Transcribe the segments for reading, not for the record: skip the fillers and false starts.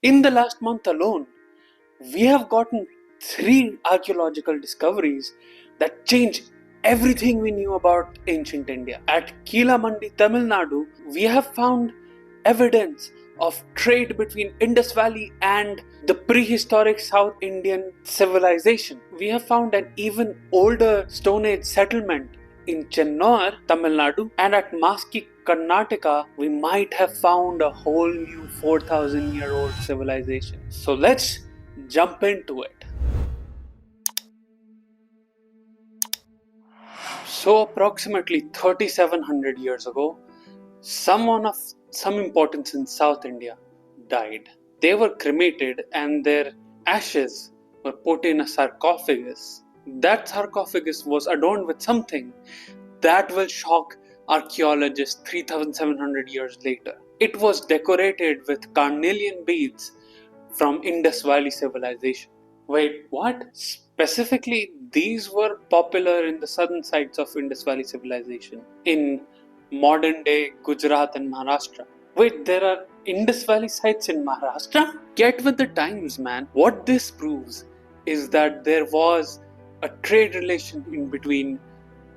In the last month alone, we have gotten 3 archaeological discoveries that change everything we knew about ancient India. At Kilnamandi, Tamil Nadu, we have found evidence of trade between Indus Valley and the prehistoric South Indian civilization. We have found an even older Stone Age settlement in Chennanur, Tamil Nadu, and at Maski, Karnataka, we might have found a whole new 4,000-year-old civilization. So let's jump into it. So approximately 3,700 years ago, someone of some importance in South India died. They were cremated and their ashes were put in a sarcophagus. That sarcophagus was adorned with something that will shock archaeologists 3,700 years later. It was decorated with carnelian beads from Indus Valley civilization. Wait, what? Specifically, these were popular in the southern sides of Indus Valley civilization in modern day Gujarat and Maharashtra. Wait, there are Indus Valley sites in Maharashtra? Get with the times, man. What this proves is that there was a trade relation in between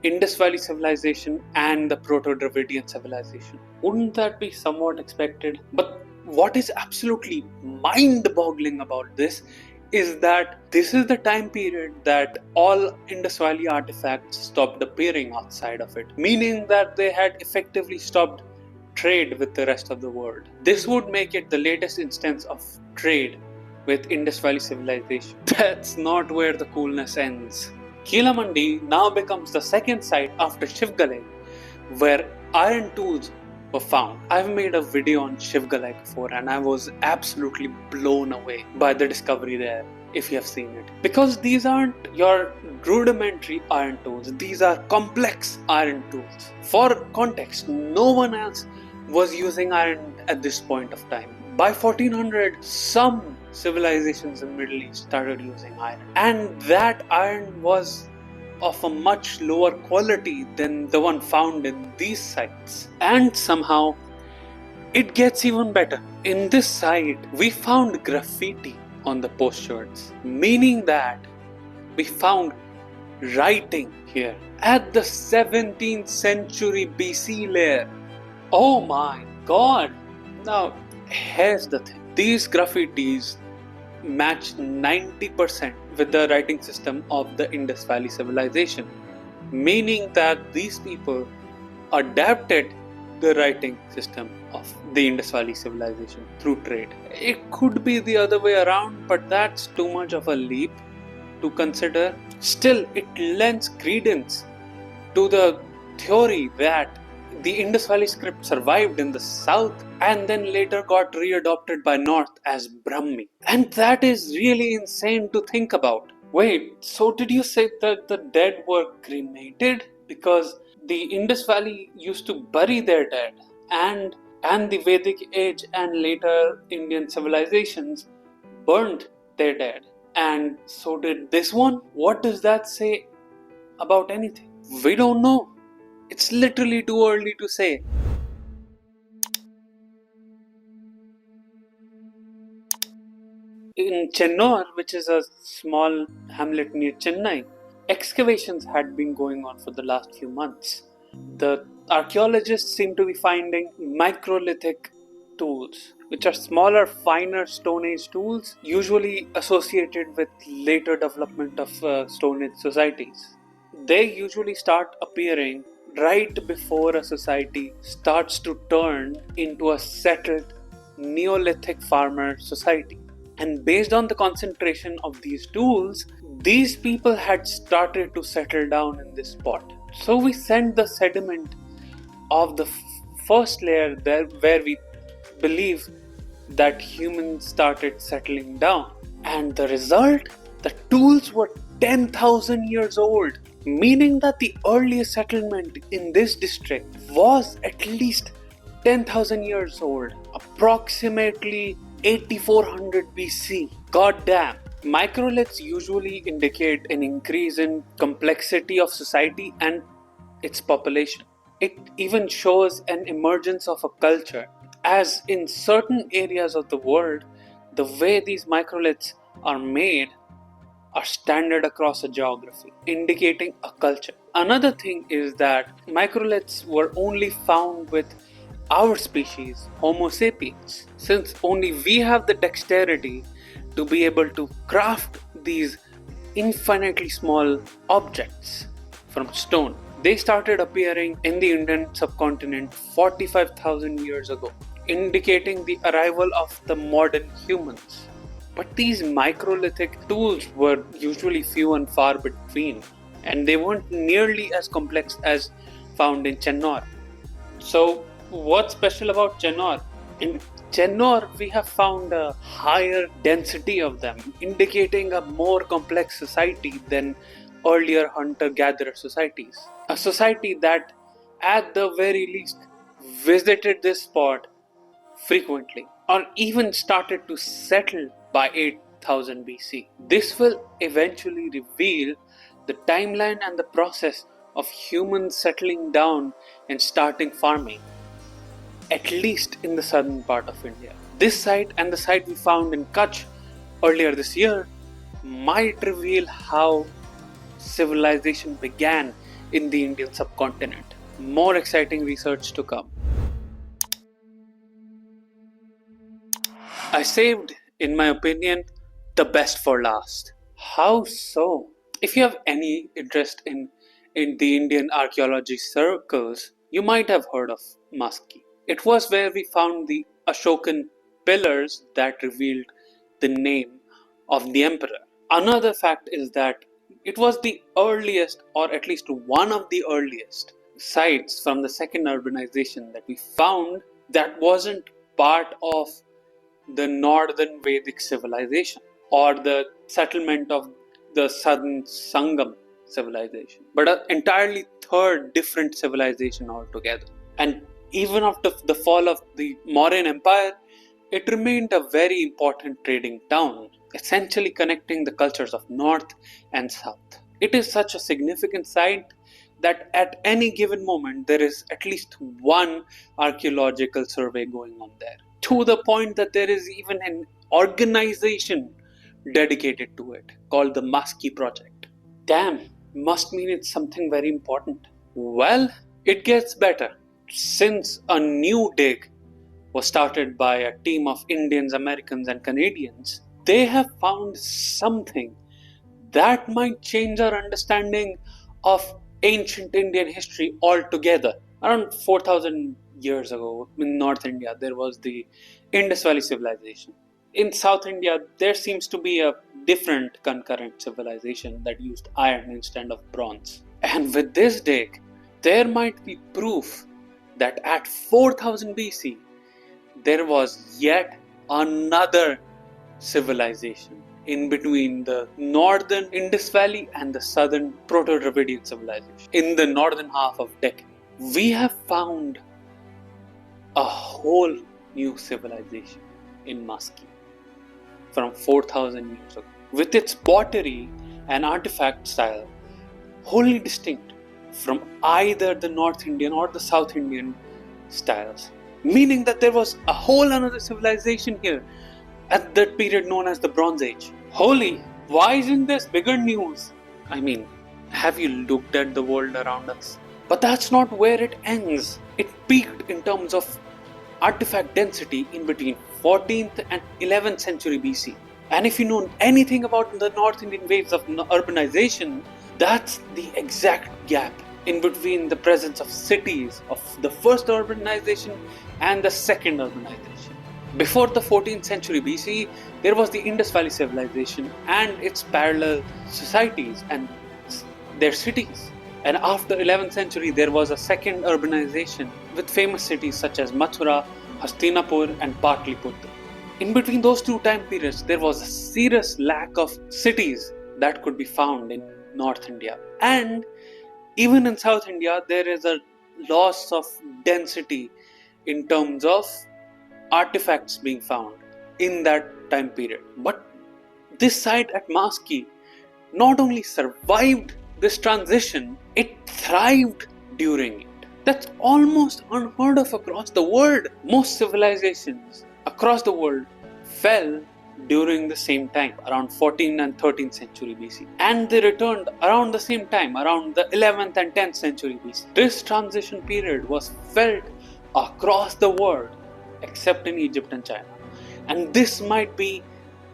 Indus Valley civilization and the Proto-Dravidian civilization. Wouldn't that be somewhat expected? But what is absolutely mind-boggling about this is that this is the time period that all Indus Valley artifacts stopped appearing outside of it, meaning that they had effectively stopped trade with the rest of the world. This would make it the latest instance of trade with Indus Valley civilization. That's not where the coolness ends. Kilnamandi now becomes the second site after Shivgalai where iron tools were found. I've made a video on Shivgalai before and I was absolutely blown away by the discovery there, if you have seen it. Because these aren't your rudimentary iron tools, these are complex iron tools. For context, no one else was using iron at this point of time. By 1400, some civilizations in the Middle East started using iron. And that iron was of a much lower quality than the one found in these sites. And somehow, it gets even better. In this site, we found graffiti on the potsherds, meaning that we found writing here at the 17th century BC layer. Oh my god! Now, here's the thing. These graffitis match 90% with the writing system of the Indus Valley civilization, meaning that these people adapted the writing system of the Indus Valley civilization through trade. It could be the other way around, but that's too much of a leap to consider. Still, it lends credence to the theory that the Indus Valley script survived in the south and then later got readopted by north as Brahmi. And that is really insane to think about. Wait, so did you say that the dead were cremated? Because the Indus Valley used to bury their dead, and the Vedic age and later Indian civilizations burned their dead. And so did this one? What does that say about anything? We don't know. It's literally too early to say. In Chennanur, which is a small hamlet near Chennai, excavations had been going on for the last few months. The archaeologists seem to be finding microlithic tools, which are smaller, finer Stone Age tools, usually associated with later development of Stone Age societies. They usually start appearing right before a society starts to turn into a settled Neolithic farmer society. And based on the concentration of these tools, these people had started to settle down in this spot. So we sent the sediment of the first layer there where we believe that humans started settling down. And the result? The tools were 10,000 years old, meaning that the earliest settlement in this district was at least 10,000 years old, approximately 8400 BC. God damn. Microliths usually indicate an increase in complexity of society and its population. It even shows an emergence of a culture, as in certain areas of the world, the way these microliths are made are standard across a geography, indicating a culture. Another thing is that microliths were only found with our species, Homo sapiens, since only we have the dexterity to be able to craft these infinitely small objects from stone. They started appearing in the Indian subcontinent 45,000 years ago, indicating the arrival of the modern humans. But these microlithic tools were usually few and far between, and they weren't nearly as complex as found in Chennanur. So, what's special about Chennanur? In Chennanur, we have found a higher density of them, indicating a more complex society than earlier hunter-gatherer societies. A society that, at the very least, visited this spot frequently, or even started to settle by 8000 BC. This will eventually reveal the timeline and the process of humans settling down and starting farming, at least in the southern part of India. This site and the site we found in Kutch earlier this year might reveal how civilization began in the Indian subcontinent. More exciting research to come. I saved, in my opinion, the best for last. How so? If you have any interest in the Indian archaeology circles, you might have heard of Maski. It was where we found the Ashokan pillars that revealed the name of the emperor. Another fact is that it was the earliest, or at least one of the earliest, sites from the second urbanization that we found that wasn't part of the northern Vedic civilization or the settlement of the southern Sangam civilization, but an entirely third different civilization altogether. And even after the fall of the Mauryan Empire, it remained a very important trading town, essentially connecting the cultures of north and south. It is such a significant site that at any given moment there is at least one archaeological survey going on there, to the point that there is even an organization dedicated to it called the Maski project. Damn, must mean it's something very important. Well, it gets better. Since a new dig was started by a team of Indians, Americans, and Canadians, they have found something that might change our understanding of ancient Indian history altogether. Around 4000 years ago in North India, there was the Indus Valley civilization. In South India, there seems to be a different concurrent civilization that used iron instead of bronze. And with this dig, there might be proof that at 4000 BC, there was yet another civilization in between the northern Indus Valley and the southern Proto-Dravidian civilization in the northern half of Deccan. We have found a whole new civilization in Maski from 4000 years ago, with its pottery and artifact style wholly distinct from either the North Indian or the South Indian styles, meaning that there was a whole another civilization here at that period known as the Bronze Age. Holy, why isn't this bigger news? I mean, have you looked at the world around us? But that's not where it ends. It peaked in terms of artifact density in between 14th and 11th century BC. And if you know anything about the North Indian waves of urbanization, that's the exact gap in between the presence of cities of the first urbanization and the second urbanization. Before the 14th century BC, there was the Indus Valley civilization and its parallel societies and their cities. And after 11th century, there was a second urbanization with famous cities such as Mathura, Hastinapur and Patliputra. In between those two time periods, there was a serious lack of cities that could be found in North India. And even in South India, there is a loss of density in terms of artifacts being found in that time period. But this site at Maski not only survived this transition, it thrived during it. That's almost unheard of across the world. Most civilizations across the world fell during the same time, around 14th and 13th century BC. And they returned around the same time, around the 11th and 10th century BC. This transition period was felt across the world, except in Egypt and China. And this might be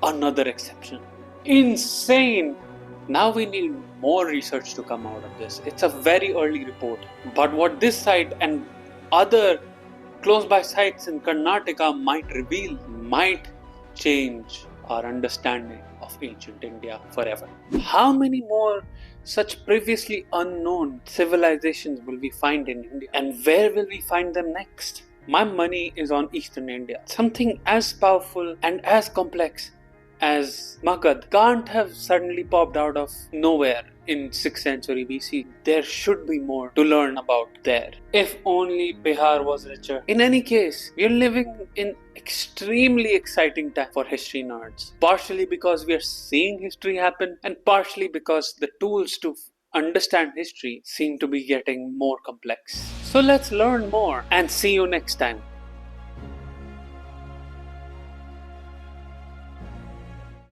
another exception. Insane! Now we need more research to come out of this. It's a very early report. But what this site and other close by sites in Karnataka might reveal might change our understanding of ancient India forever. How many more such previously unknown civilizations will we find in India? And where will we find them next? My money is on Eastern India. Something as powerful and as complex as Magad can't have suddenly popped out of nowhere in 6th century BC. There should be more to learn about there. If only Bihar was richer. In any case, we are living in extremely exciting time for history nerds. Partially because we are seeing history happen, and partially because the tools to understand history seem to be getting more complex. So let's learn more and see you next time.